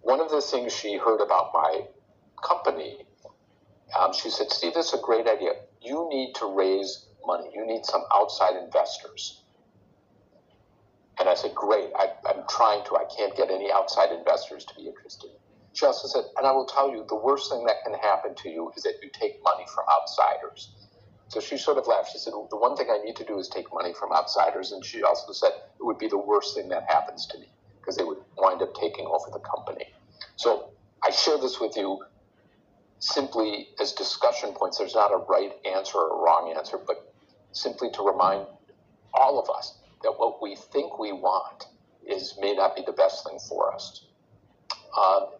one of the things she heard about my company, she said, Steve, this is a great idea. You need to raise money. You need some outside investors. And I said, great, I'm trying to. I can't get any outside investors to be interested. She also said, and I will tell you, the worst thing that can happen to you is that you take money from outsiders. So she sort of laughed. She said, the one thing I need to do is take money from outsiders. And she also said, it would be the worst thing that happens to me because they would wind up taking over the company. So I share this with you simply as discussion points. There's not a right answer or a wrong answer, but simply to remind all of us that what we think we want may not be the best thing for us.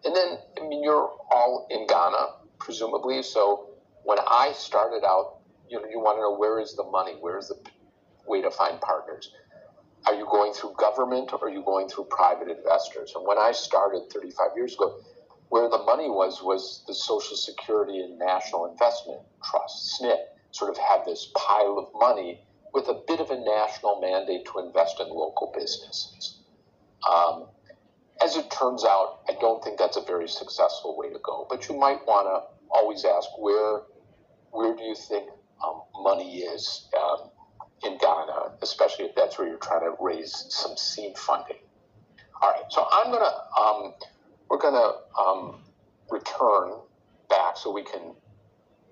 And then, I mean, you're all in Ghana, presumably. So when I started out, you want to know, where is the money? Where is the way to find partners? Are you going through government or are you going through private investors? And when I started 35 years ago, where the money was the Social Security and National Investment Trust, SNP, sort of had this pile of money with a bit of a national mandate to invest in local businesses. As it turns out, I don't think that's a very successful way to go. But you might want to always ask, where do you think money is in Ghana, especially if that's where you're trying to raise some seed funding. All right, so we're gonna return back so we can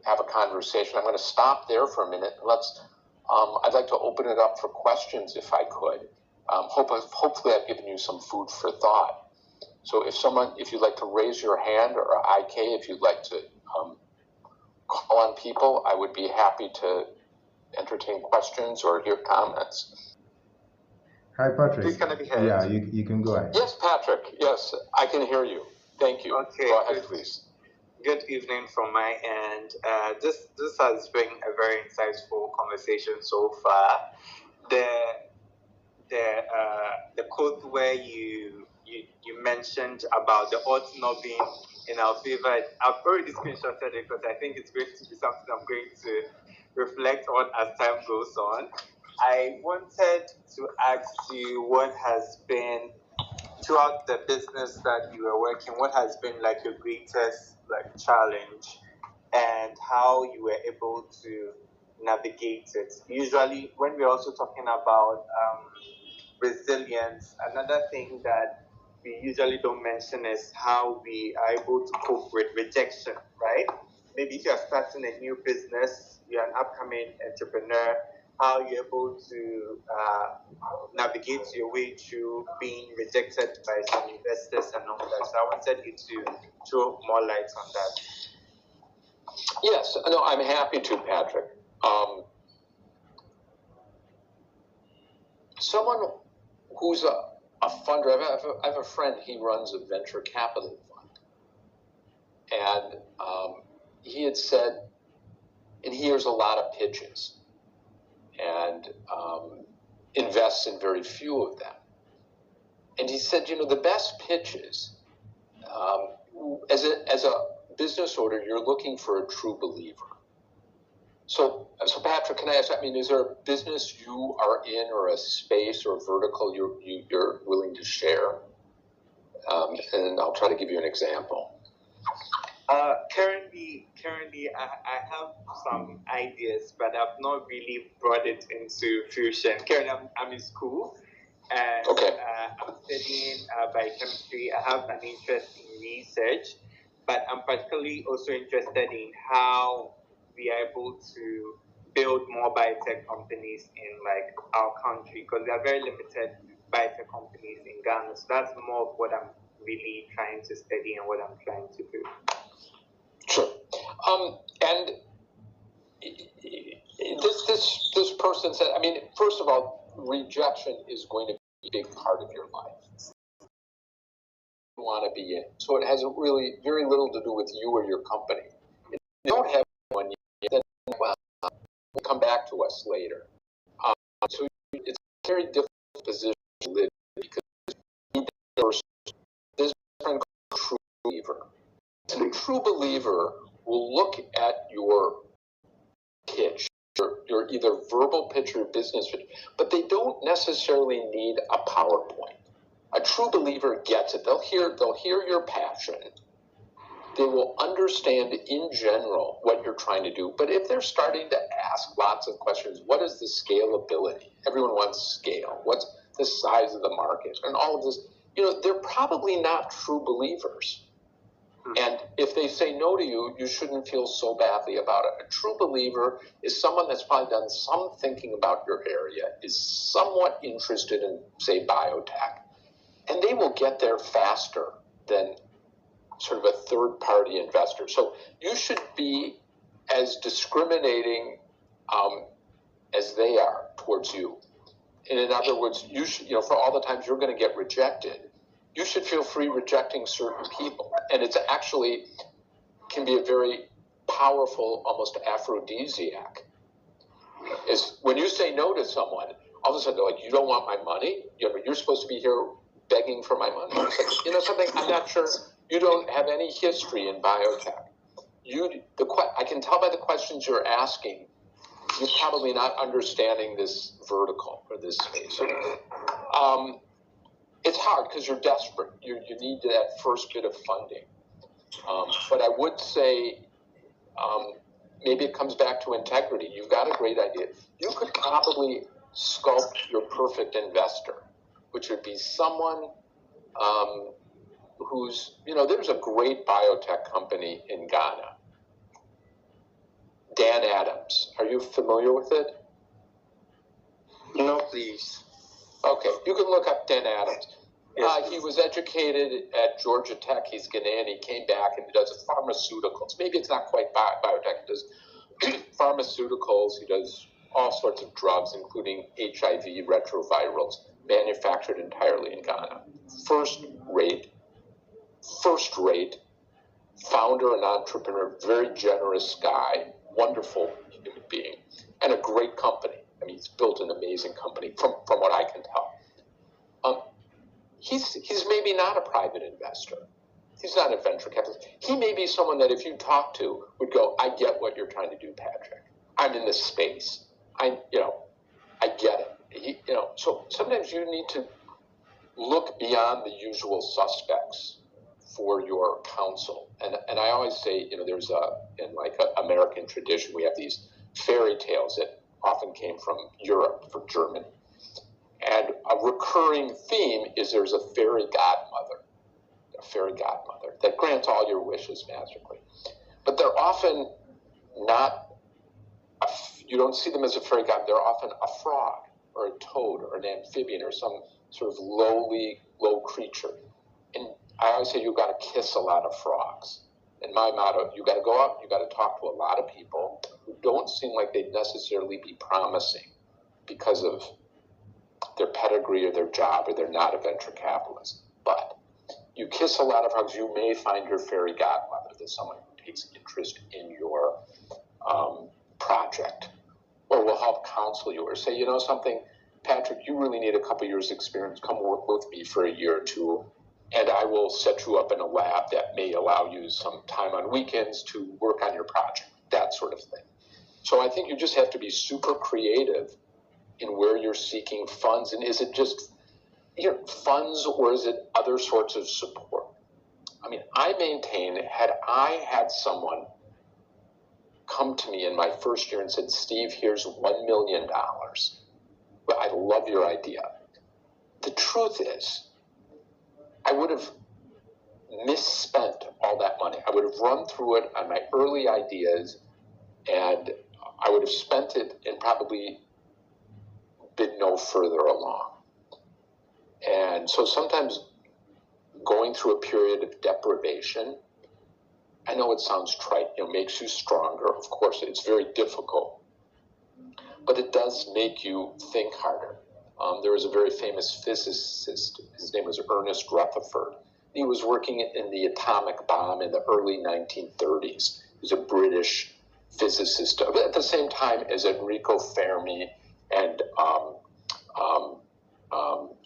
have a conversation. I'm gonna stop there for a minute. I'd like to open it up for questions if I could. Hopefully I've given you some food for thought. So if you'd like to raise your hand, or IK, if you'd like to call on people, I would be happy to entertain questions or hear comments. Hi, Patrick. Please, can I be heard? Yeah, you can go ahead. Yes, Patrick. Yes, I can hear you. Thank you. Okay. Go ahead, please. Good evening from my end. This has been a very insightful conversation so far. The quote where you mentioned about the odds not being in our favor, I've already screenshotted it because I think it's going to be something I'm going to reflect on as time goes on. I wanted to ask you what has been, throughout the business that you are working, what has been like your greatest challenge and how you were able to navigate it. Usually when we're also talking about resilience, another thing that we usually don't mention is how we are able to cope with rejection, right? Maybe if you're starting a new business, you're an upcoming entrepreneur, how you're able to navigate your way through being rejected by some investors and all that. So I wanted you to throw more light on that. Yes, no, I'm happy to, Patrick. Someone who's a funder, I have a friend, he runs a venture capital fund. And he had said, and he hears a lot of pitches and invests in very few of them. And he said, the best pitches, as a business owner, you're looking for a true believer. So Patrick, can I ask, is there a business you are in or a space or vertical you're willing to share? And I'll try to give you an example. Currently, I have some ideas, but I've not really brought it into fruition. Currently, I'm in school, and okay. I'm studying biochemistry. I have an interest in research, but I'm particularly also interested in how we are able to build more biotech companies in our country, because there are very limited biotech companies in Ghana. So that's more of what I'm really trying to study and what I'm trying to do. Sure. And this person said, first of all, rejection is going to be a big part of your life. You want to be in. So it has really very little to do with you or your company. If you don't have one yet, then will come back to us later. So it's a very difficult position to live in, because there's a friend called a true believer. And a true believer will look at your pitch, your either verbal pitch or business pitch, but they don't necessarily need a PowerPoint. A true believer gets it. They'll hear your passion. They will understand in general what you're trying to do. But if they're starting to ask lots of questions, what is the scalability? Everyone wants scale. What's the size of the market? And all of this, they're probably not true believers. And if they say no to you, you shouldn't feel so badly about it. A true believer is someone that's probably done some thinking about your area, is somewhat interested in, say, biotech. And they will get there faster than sort of a third-party investor. So you should be as discriminating as they are towards you. And in other words, you should, for all the times you're going to get rejected, you should feel free rejecting certain people. And it's actually can be a very powerful, almost aphrodisiac. Is when you say no to someone, all of a sudden they're like, you don't want my money? You're supposed to be here begging for my money. It's like, something, I'm not sure. You don't have any history in biotech. I can tell by the questions you're asking, you're probably not understanding this vertical or this space. It's hard because you're desperate. You need that first bit of funding. But I would say maybe it comes back to integrity. You've got a great idea. You could probably sculpt your perfect investor, which would be someone who's, there's a great biotech company in Ghana. Dan Adams. Are you familiar with it? No, please. Okay, you can look up Dan Adams. Yes. He was educated at Georgia Tech. He's Ghanaian. He came back and he does pharmaceuticals. Maybe it's not quite biotech. He does pharmaceuticals. He does all sorts of drugs, including HIV retrovirals, manufactured entirely in Ghana. First rate, founder and entrepreneur, very generous guy, wonderful human being, and a great company. I mean, he's built an amazing company from what I can tell. He's maybe not a private investor. He's not a venture capitalist. He may be someone that if you talk to would go, I get what you're trying to do, Patrick. I'm in this space. I get it. So sometimes you need to look beyond the usual suspects for your counsel. And I always say, there's in American tradition, we have these fairy tales that often came from Europe, from Germany. And a recurring theme is there's a fairy godmother that grants all your wishes magically. But they're often not, you don't see them as a fairy god, they're often a frog or a toad or an amphibian or some sort of low creature. And I always say you've got to kiss a lot of frogs. And my motto, you got to go out, you got to talk to a lot of people who don't seem like they'd necessarily be promising because of their pedigree or their job, or they're not a venture capitalist. But you kiss a lot of frogs, you may find your fairy godmother, that's someone who takes interest in your project, or will help counsel you, or say, something, Patrick, you really need a couple years experience, come work with me for a year or two, and I will set you up in a lab that may allow you some time on weekends to work on your project, that sort of thing. So I think you just have to be super creative in where you're seeking funds. And is it just funds, or is it other sorts of support? I mean, I maintain, had I had someone come to me in my first year and said, Steve, here's $1 million. Well, I love your idea. The truth is, I would have misspent all that money. I would have run through it on my early ideas, and I would have spent it and probably been no further along. And so sometimes going through a period of deprivation, I know it sounds trite, makes you stronger. Of course, it's very difficult, but it does make you think harder. There was a very famous physicist. His name was Ernest Rutherford. He was working in the atomic bomb in the early 1930s. He was a British physicist at the same time as Enrico Fermi and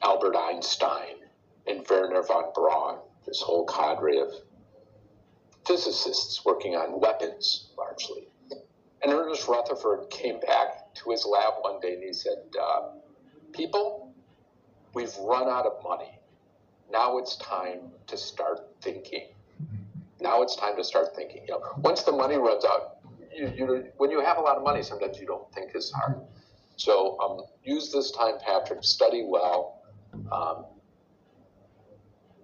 Albert Einstein and Werner von Braun, this whole cadre of physicists working on weapons, largely. And Ernest Rutherford came back to his lab one day and he said, people, we've run out of money. now it's time to start thinking. Now it's time to start thinking. Once the money runs out, when you have a lot of money, sometimes you don't think as hard. So use this time, Patrick, study well,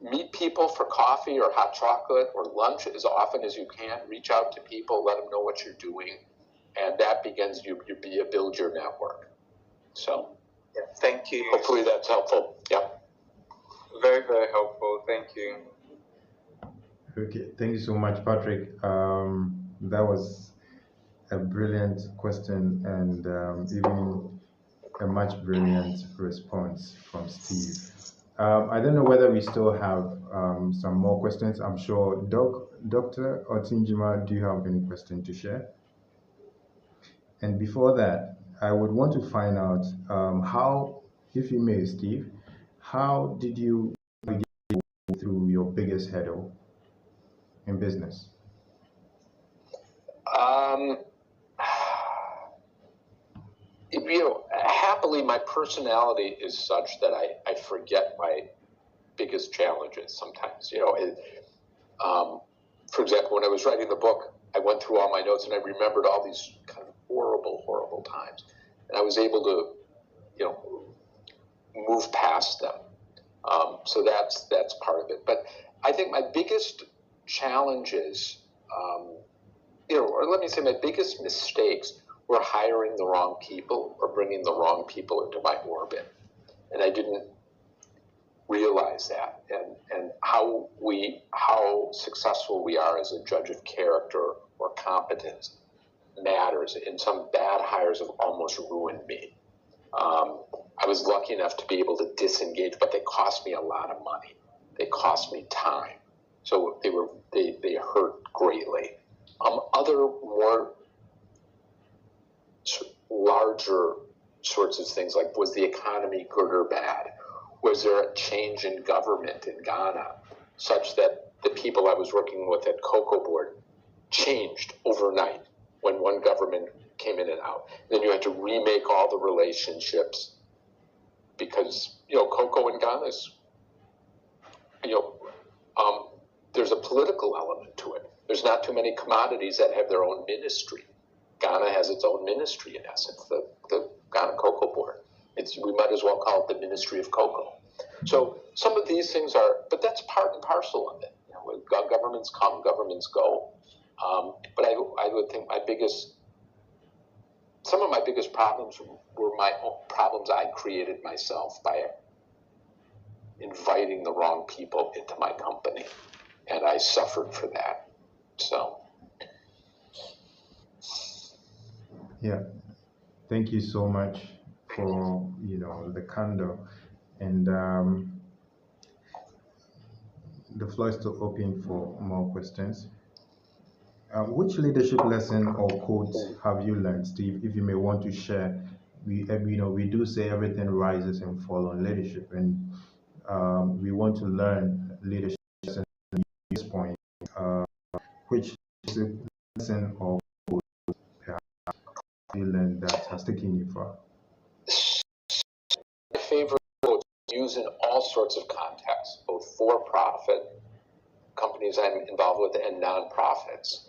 meet people for coffee or hot chocolate or lunch as often as you can. Reach out to people, let them know what you're doing, and that begins you build your network. So, yeah, thank you. Hopefully that's helpful. Yeah. Very, very helpful. Thank you. Okay, thank you so much, Patrick. That was a brilliant question and even a much brilliant response from Steve. I don't know whether we still have some more questions. I'm sure Dr. Otinjima, do you have any question to share? And before that, I would want to find out how, if you may, Steve, how did you navigate through your biggest hurdle in business? Happily, my personality is such that I forget my biggest challenges sometimes. For example, when I was writing the book, I went through all my notes and I remembered all these kind of horrible times, and I was able to, move past them. So that's part of it. But I think my biggest challenges, or let me say, my biggest mistakes were hiring the wrong people or bringing the wrong people into my orbit, and I didn't realize that, and how successful we are as a judge of character or competence matters. And some bad hires have almost ruined me. I was lucky enough to be able to disengage, but they cost me a lot of money. They cost me time, so they hurt greatly. Other more larger sorts of things, like, was the economy good or bad? Was there a change in government in Ghana such that the people I was working with at Cocoa Board changed overnight when one government came in and out? Then you had to remake all the relationships because, cocoa in Ghana is, there's a political element to it. There's not too many commodities that have their own ministry. Ghana has its own ministry, in essence, the Ghana Cocoa Board. We might as well call it the Ministry of Cocoa. So some of these things but that's part and parcel of it. Governments come, governments go. But I would think some of my biggest problems were my own problems I created myself by inviting the wrong people into my company, and I suffered for that. So. Yeah, thank you so much for the candor, and the floor is still open for more questions. Which leadership lesson or quote have you learned, Steve? If you may want to share, we do say everything rises and falls on leadership, and we want to learn leadership lesson at this point. Which lesson or quote have you learned that has taken you far? My favorite quotes used in all sorts of contexts, both for-profit companies I'm involved with and nonprofits.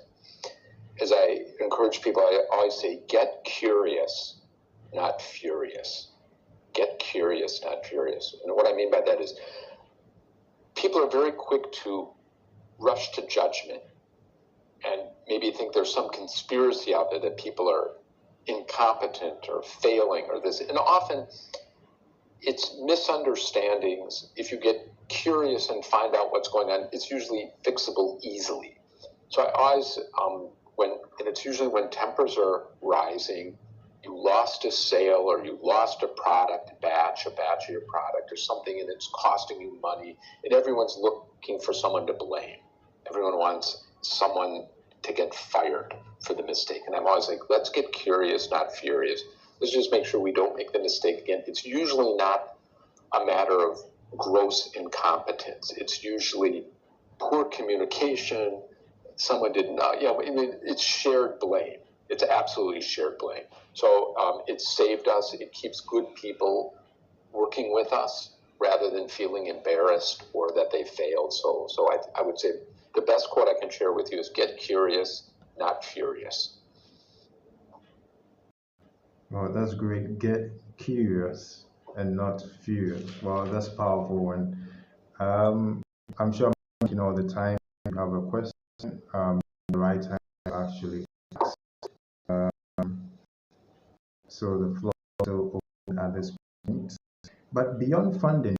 As I encourage people, I always say, get curious, not furious. Get curious, not furious. And what I mean by that is people are very quick to rush to judgment and maybe think there's some conspiracy out there that people are incompetent or failing or this. And often it's misunderstandings. If you get curious and find out what's going on, it's usually fixable easily. So I always, and it's usually when tempers are rising, you lost a sale or you lost a batch of your product or something, and it's costing you money, and everyone's looking for someone to blame. Everyone wants someone to get fired for the mistake. And I'm always like, let's get curious, not furious. Let's just make sure we don't make the mistake again. It's usually not a matter of gross incompetence. It's usually poor communication. Someone did not, it's shared blame. It's absolutely shared blame. So it saved us. It keeps good people working with us. rather than feeling embarrassed or that they failed. So I would say the best quote I can share with you is get curious, not furious. Well, that's great. Get curious and not furious. Well, that's powerful one. I'm sure all the time you have a question, the right time to actually ask. So the floor is still open at this point. But beyond funding,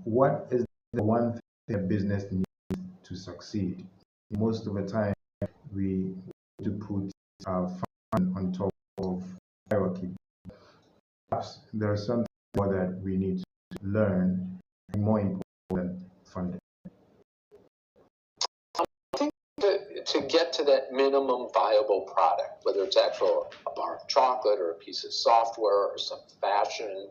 what is the one thing a business needs to succeed? Most of the time, we to put fund on top of hierarchy. Perhaps there's something more that we need to learn, more important than funding. To get to that minimum viable product, whether it's actual a bar of chocolate or a piece of software or some fashion,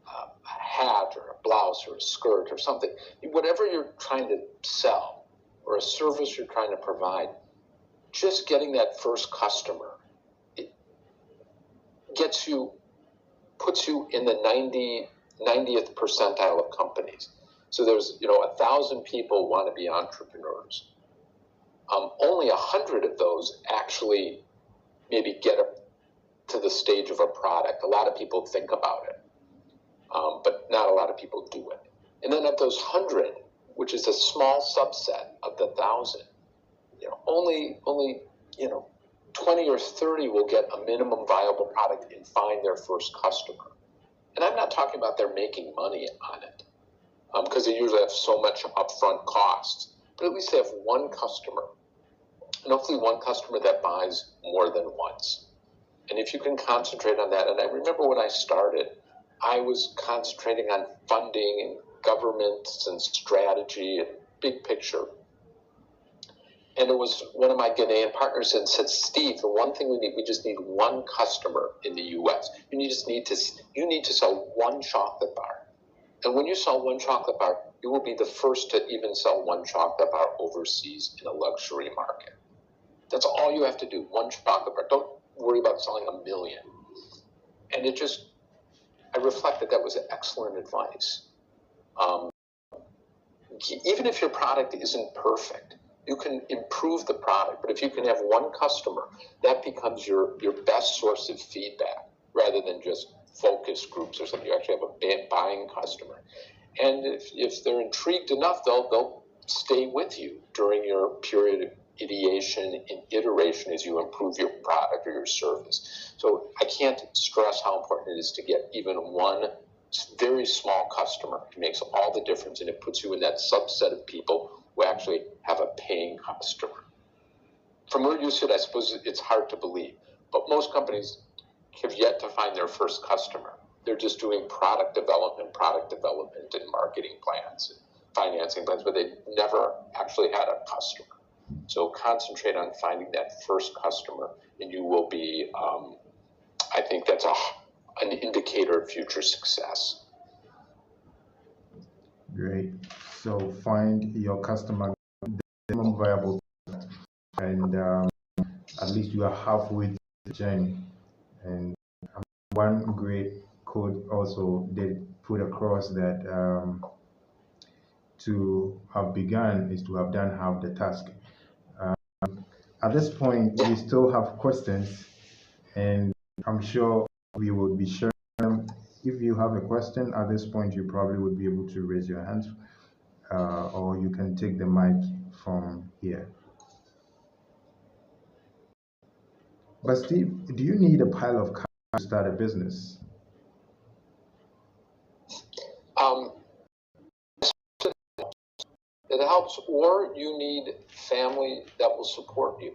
a hat or a blouse or a skirt or something, whatever you're trying to sell or a service you're trying to provide, just getting that first customer, it puts you in the 90th percentile of companies. So there's 1,000 people want to be entrepreneurs. Only 100 of those actually maybe get up to the stage of a product. A lot of people think about it, but not a lot of people do it. And then of those 100, which is a small subset of the 1,000, only 20 or 30 will get a minimum viable product and find their first customer. And I'm not talking about they're making money on it, because they usually have so much upfront costs. But at least they have one customer, and hopefully one customer that buys more than once. And if you can concentrate on that, and I remember when I started, I was concentrating on funding and governments and strategy and big picture. And it was one of my Ghanaian partners and said, Steve, the one thing we just need one customer in the US. You need to sell one chocolate bar. And when you sell one chocolate bar, you will be the first to even sell one chocolate bar overseas in a luxury market. That's all you have to do, one chocolate bar. Don't worry about selling 1 million. And I reflected that was excellent advice. Even if your product isn't perfect, you can improve the product. But if you can have one customer, that becomes your best source of feedback rather than just focus groups or something. You actually have a buying customer. And if they're intrigued enough, they'll stay with you during your period of ideation and iteration as you improve your product or your service. So I can't stress how important it is to get even one very small customer. It makes all the difference, and it puts you in that subset of people who actually have a paying customer. From where you sit, I suppose it's hard to believe, but most companies have yet to find their first customer. They're just doing product development and marketing plans and financing plans, but they never actually had a customer. So concentrate on finding that first customer, and you will be, I think that's an indicator of future success. Great. So find your customer, the minimum viable product, and at least you are halfway through the journey. And one great quote also did put across that to have begun is to have done half the task. At this point, we still have questions, and I'm sure we will be sharing them. If you have a question at this point, you probably would be able to raise your hand, or you can take the mic from here. But Steve, do you need a pile of cash to start a business? It helps, or you need family that will support you.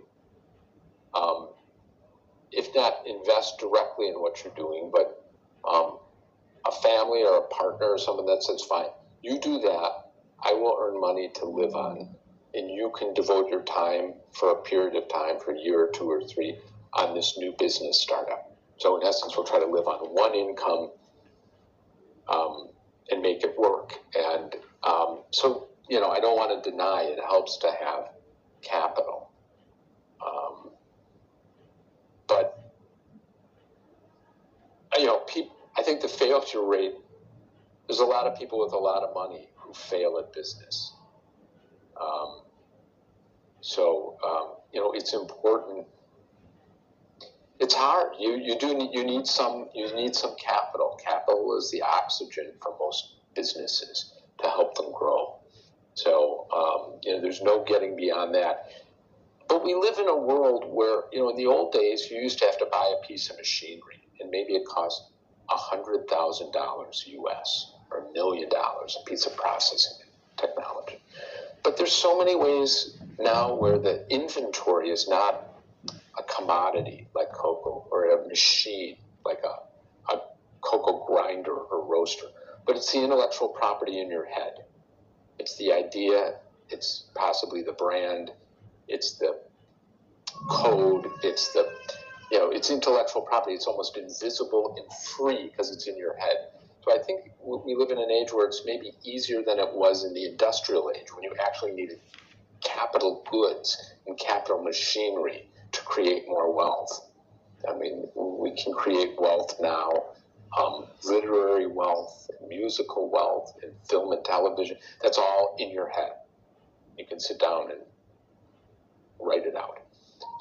If not invest directly in what you're doing, but a family or a partner or someone that says, fine, you do that, I will earn money to live on, and you can devote your time for a period of time, for a year or 2 or 3, on this new business startup. So in essence, we'll try to live on one income and make it work. And so, I don't want to deny it helps to have capital. But, I think the failure rate There's a lot of people with a lot of money who fail at business. It's important. It's hard. You need some capital. Capital is the oxygen for most businesses to help them grow. So there's no getting beyond that. But we live in a world where in the old days you used to have to buy a piece of machinery, and maybe it cost $100,000 US or $1 million a piece of processing technology. But there's so many ways now where the inventory is not a commodity like cocoa, or a machine like a cocoa grinder or roaster, but it's the intellectual property in your head. It's the idea, it's possibly the brand, it's the code, it's intellectual property. It's almost invisible and free because it's in your head. So I think we live in an age where it's maybe easier than it was in the industrial age, when you actually needed capital goods and capital machinery to create more wealth. I mean, we can create wealth now, literary wealth, musical wealth, and film and television. That's all in your head. You can sit down and write it out.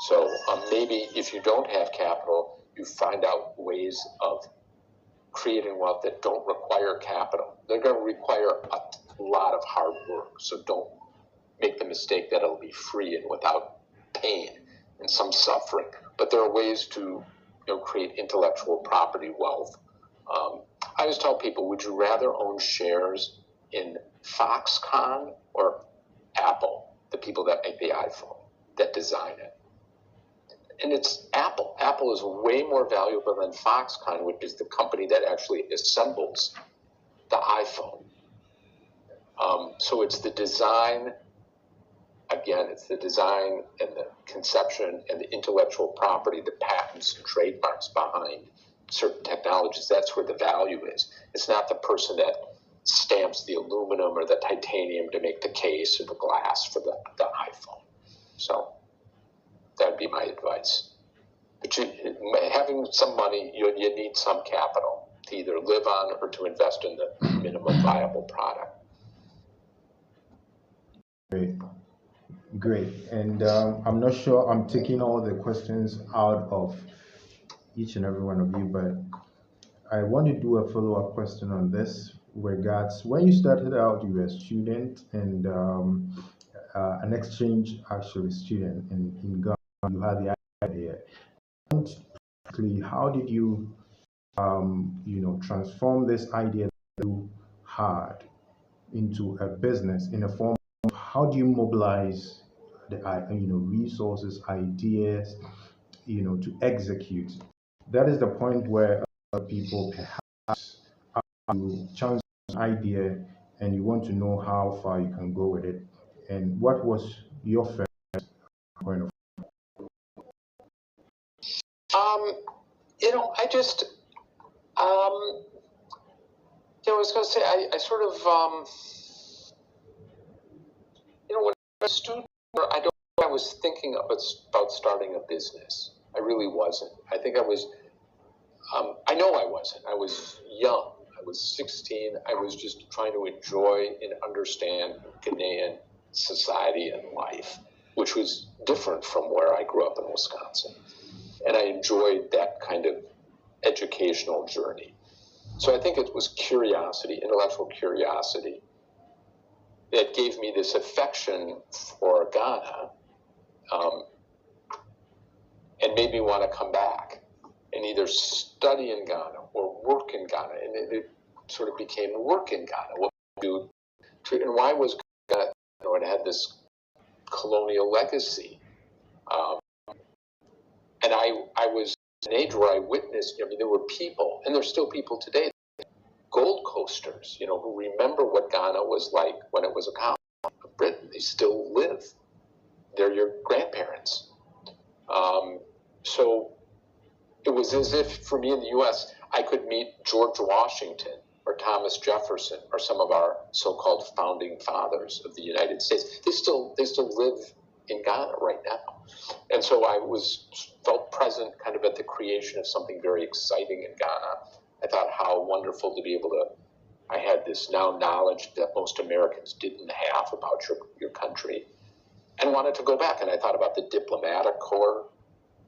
So maybe if you don't have capital, you find out ways of creating wealth that don't require capital. They're going to require a lot of hard work. So don't make the mistake that it'll be free and without pain and some suffering. But there are ways to create intellectual property wealth. I always tell people, would you rather own shares in Foxconn or Apple, the people that make the iPhone, that design it? And it's Apple. Apple is way more valuable than Foxconn, which is the company that actually assembles the iPhone. So it's the design, again, it's the design and the conception and the intellectual property, the patents and trademarks behind certain technologies. That's where the value is. It's not the person that stamps the aluminum or the titanium to make the case or the glass for the iPhone. So that'd be my advice. But having some money, you need some capital to either live on or to invest in the minimum viable product. Great. And I'm not sure I'm taking all the questions out of each and every one of you, but I want to do a follow-up question on this regards when you started out, you were a student and an exchange actually student in Ghana. You had the idea. How did you transform this idea that you had into a business in a form of how do you mobilize the resources, ideas, to execute? That is the point where people perhaps you chance an idea and you want to know how far you can go with it. And what was your first point of? I was going to say, I sort of, when I was a student, I don't think I was thinking about starting a business. I really wasn't. I think I was, I know I wasn't. I was young. I was 16. I was just trying to enjoy and understand Ghanaian society and life, which was different from where I grew up in Wisconsin. And I enjoyed that kind of educational journey. So I think it was curiosity, intellectual curiosity, that gave me this affection for Ghana and made me want to come back and either study in Ghana or work in Ghana. And it sort of became work in Ghana. What do and why was Ghana, it had this colonial legacy. And I was in an age where I witnessed, there were people, and there's still people today, Gold Coasters, who remember what Ghana was like when it was a colony of Britain. They still live. They're your grandparents. So it was as if, for me in the U.S., I could meet George Washington or Thomas Jefferson or some of our so-called founding fathers of the United States. They still live in Ghana right now. And so I felt present kind of at the creation of something very exciting in Ghana. I thought how wonderful to be able to, I had had this now knowledge that most Americans didn't have about your country, and wanted to go back. And I thought about the diplomatic corps.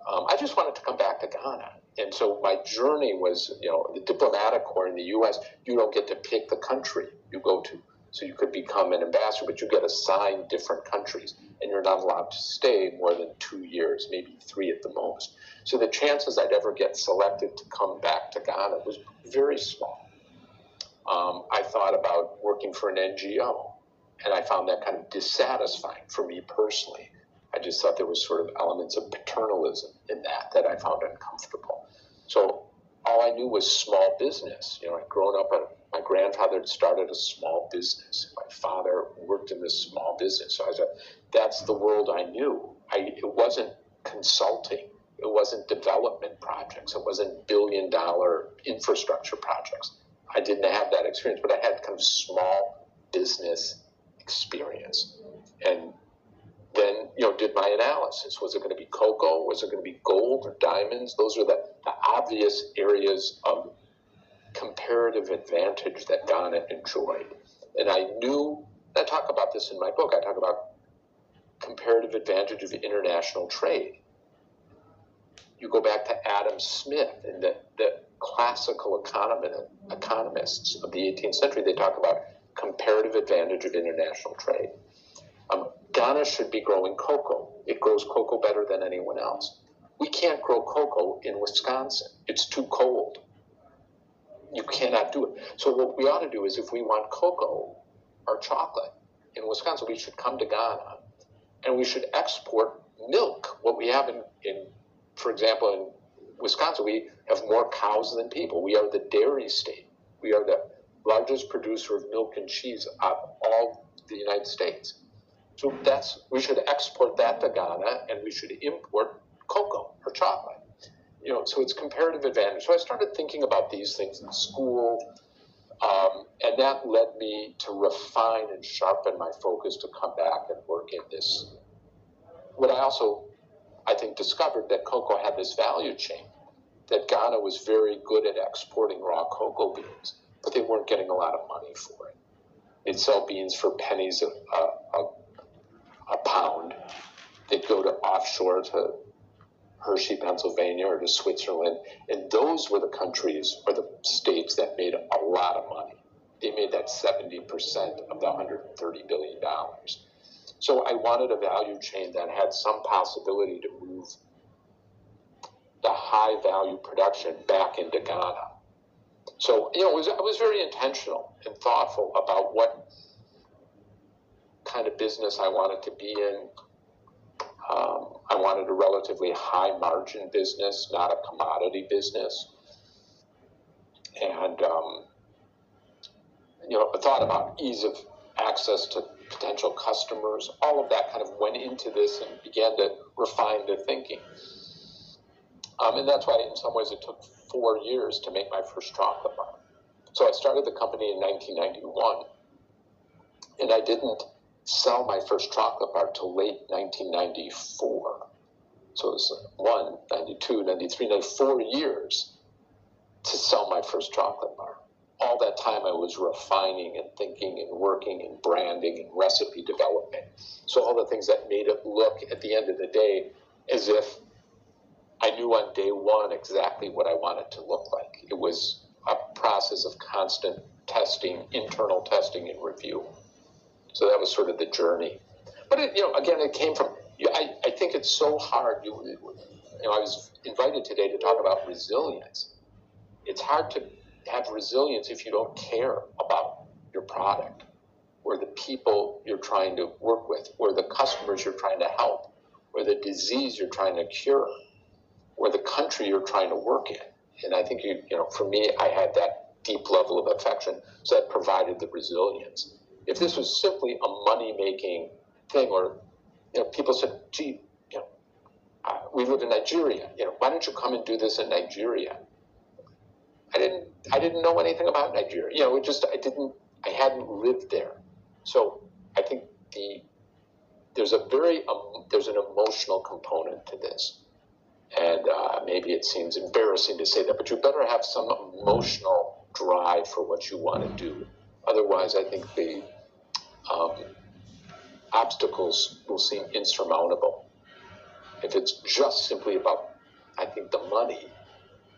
I just wanted to come back to Ghana. And so my journey was, the diplomatic corps in the U.S., you don't get to pick the country you go to. So you could become an ambassador, but you get assigned different countries, and you're not allowed to stay more than 2 years, maybe 3 at the most. So the chances I'd ever get selected to come back to Ghana was very small. I thought about working for an NGO, and I found that kind of dissatisfying for me personally. I just thought there was sort of elements of paternalism in that I found uncomfortable. So all I knew was small business. I'd grown up, my grandfather had started a small business. My father worked in this small business. So I said, that's the world I knew. It wasn't consulting. It wasn't development projects. It wasn't billion-dollar infrastructure projects. I didn't have that experience, but I had kind of small business experience. And then, did my analysis. Was it going to be cocoa? Was it going to be gold or diamonds? Those are the obvious areas of comparative advantage that Ghana enjoyed. And I knew, I talk about this in my book, I talk about comparative advantage of international trade. You go back to Adam Smith and the classical economists of the 18th century, they talk about comparative advantage of international trade. Ghana should be growing cocoa. It grows cocoa better than anyone else. We can't grow cocoa in Wisconsin. It's too cold. You cannot do it. So what we ought to do is, if we want cocoa or chocolate in Wisconsin, we should come to Ghana, and we should export milk. What we have in for example, in Wisconsin, we have more cows than people. We are the dairy state. We are the largest producer of milk and cheese of all the United States. So we should export that to Ghana, and we should import cocoa or chocolate. So it's comparative advantage. So I started thinking about these things in school, and that led me to refine and sharpen my focus to come back and work in this. What I think discovered that cocoa had this value chain, that Ghana was very good at exporting raw cocoa beans, but they weren't getting a lot of money for it. They'd sell beans for pennies a pound. They'd go to offshore to Hershey, Pennsylvania, or to Switzerland, and those were the countries or the states that made a lot of money. They made that 70% of the $130 billion. So I wanted a value chain that had some possibility to move the high value production back into Ghana. So, I was very intentional and thoughtful about what kind of business I wanted to be in. I wanted a relatively high margin business, not a commodity business. And, I thought about ease of access to potential customers. All of that kind of went into this and began to refine the thinking. And that's why, in some ways, it took 4 years to make my first chocolate bar. So I started the company in 1991, and I didn't sell my first chocolate bar till late 1994. So it was 92, 93, 94 years to sell my first chocolate bar. All that time I was refining and thinking and working and branding and recipe development. So all the things that made it look, at the end of the day, as if I knew on day one exactly what I wanted to look like. It was a process of constant testing, internal testing and review. So that was sort of the journey. But again, it came from, I think it's so hard. I was invited today to talk about resilience. It's hard to have resilience if you don't care about your product, or the people you're trying to work with, or the customers you're trying to help, or the disease you're trying to cure, or the country you're trying to work in. And I think, for me, I had that deep level of affection, so that provided the resilience. If this was simply a money-making thing, or people said, gee, we live in Nigeria, why don't you come and do this in Nigeria? I didn't know anything about Nigeria. I hadn't lived there. So I think there's an emotional component to this. And maybe it seems embarrassing to say that, but you better have some emotional drive for what you want to do. Otherwise, I think the obstacles will seem insurmountable. If it's just simply about, I think, the money,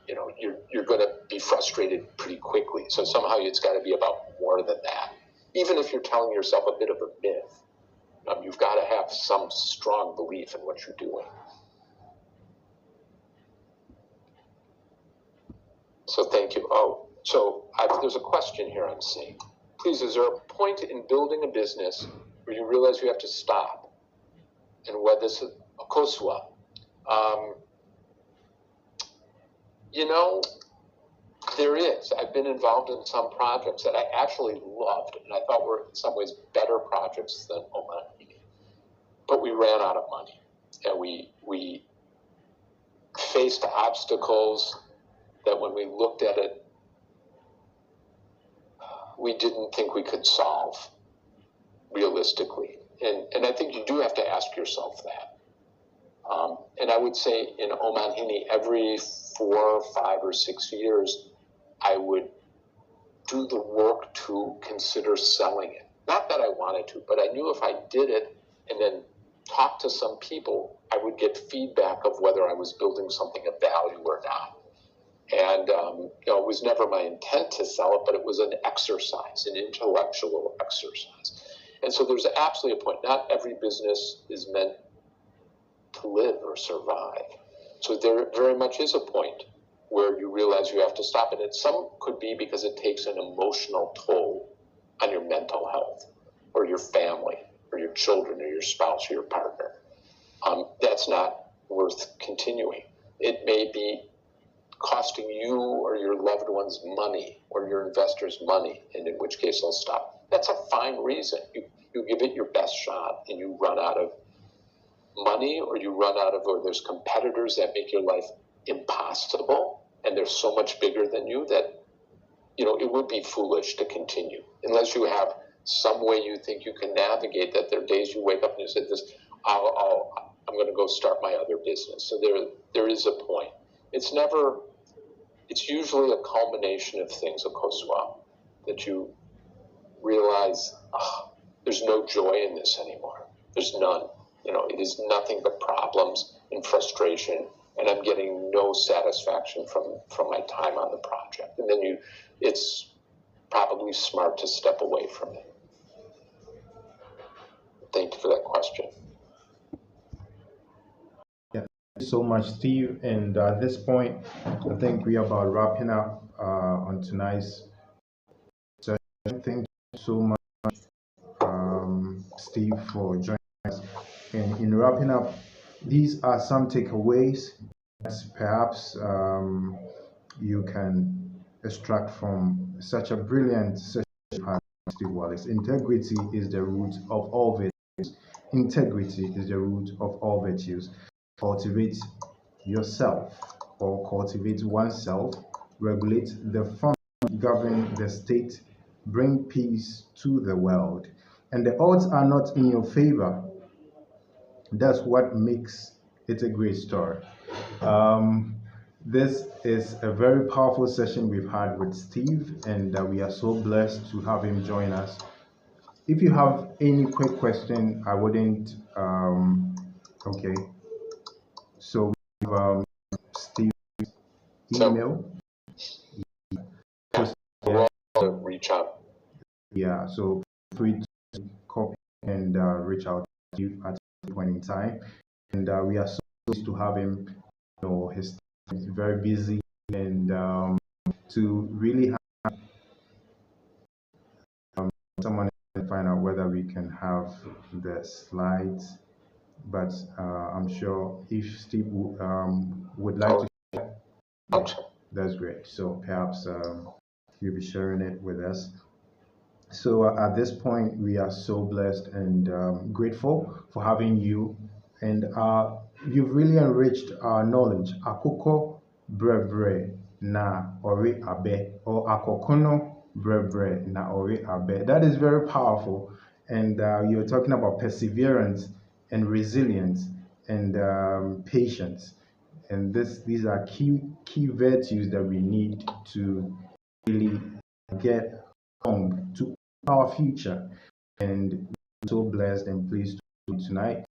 you're going to be frustrated pretty quickly. So somehow it's got to be about more than that. Even if you're telling yourself a bit of a myth, you've got to have some strong belief in what you're doing. So thank you. Oh, so there's a question here I'm seeing. Please, is there a point in building a business where you realize you have to stop? And what this is a koswa? There is. I've been involved in some projects that I actually loved and I thought were in some ways better projects than Omanhene. But we ran out of money and we faced obstacles that when we looked at it, we didn't think we could solve realistically. And I think you do have to ask yourself that. And I would say in Omanhene, every 4, 5, or 6 years, I would do the work to consider selling it. Not that I wanted to, but I knew if I did it and then talked to some people, I would get feedback of whether I was building something of value or not. And it was never my intent to sell it, but it was an exercise, an intellectual exercise. And so there's absolutely a point. Not every business is meant to live or survive. So there very much is a point where you realize you have to stop. And some could be because it takes an emotional toll on your mental health or your family or your children or your spouse or your partner. That's not worth continuing. It may be costing you or your loved ones money or your investors money, and in which case they'll stop. That's a fine reason. You give it your best shot and you run out of money or there's competitors that make your life impossible and they're so much bigger than you that, it would be foolish to continue unless you have some way you think you can navigate that. There are days you wake up and you say I'm going to go start my other business. So there is a point. It's usually a culmination of things, a koswa, that you realize, there's no joy in this anymore. There's none. It is nothing but problems and frustration, and I'm getting no satisfaction from my time on the project. And then it's probably smart to step away from it. Thank you for that question. Yeah, thank you so much, Steve. And at this point, I think we are about wrapping up on tonight's session. Thank you so much, Steve, for joining us. And in wrapping up, these are some takeaways that perhaps you can extract from such a brilliant session by Steve Wallace. Integrity is the root of all virtues. Integrity is the root of all virtues. Cultivate yourself or cultivate oneself, regulate the fund, govern the state, bring peace to the world. And the odds are not in your favor. That's what makes it a great story. This is a very powerful session we've had with Steve, and we are so blessed to have him join us. If you have any quick question, I wouldn't. Okay. So we have Steve's email. Reach out. Yeah, so free to copy and reach out to you at any point in time. And we are so pleased to have him. He's very busy, and to really have someone find out whether we can have the slides. But I'm sure if Steve would like to share, that's great. So perhaps you'll be sharing it with us. So at this point, we are so blessed and grateful for having you. And you've really enriched our knowledge. Akoko brebre na ori abe, or akokono brebre na ori abe. That is very powerful. And you're talking about perseverance and resilience and patience. And these are key virtues that we need to really get home to our future. And we're so blessed and pleased to be tonight.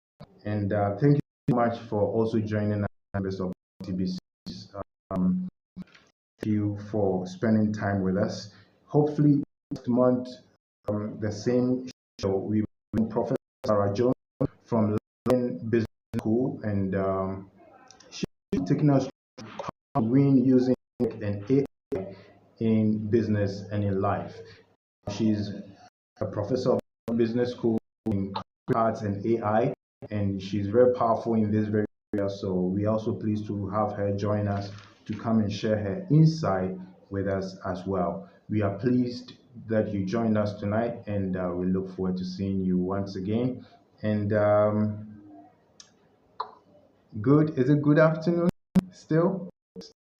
And thank you so much for also joining us, members of MTB. Um, thank you for spending time with us. Hopefully, next month, the same show, we will Professor Sarah Jones from London Business School, and she's taking us how to win using an AI in business and in life. She's a professor of business school in arts and AI, and she's very powerful in this very area. So we're also pleased to have her join us to come and share her insight with us as well. We are pleased that you joined us tonight, and we look forward to seeing you once again. And good, is it good afternoon still,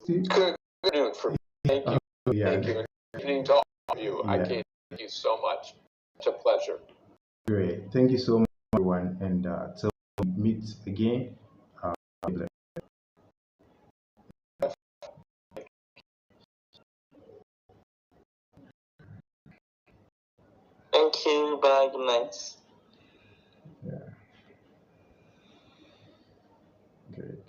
Steve? Good afternoon for me. Thank you. Yeah. Thank you. Good evening to all of you. I Yeah. can't thank you so much. It's a pleasure. Great. Thank you so much, everyone. And till we meet again, be blessed. Thank you. Bye. Good night. Yeah. Good.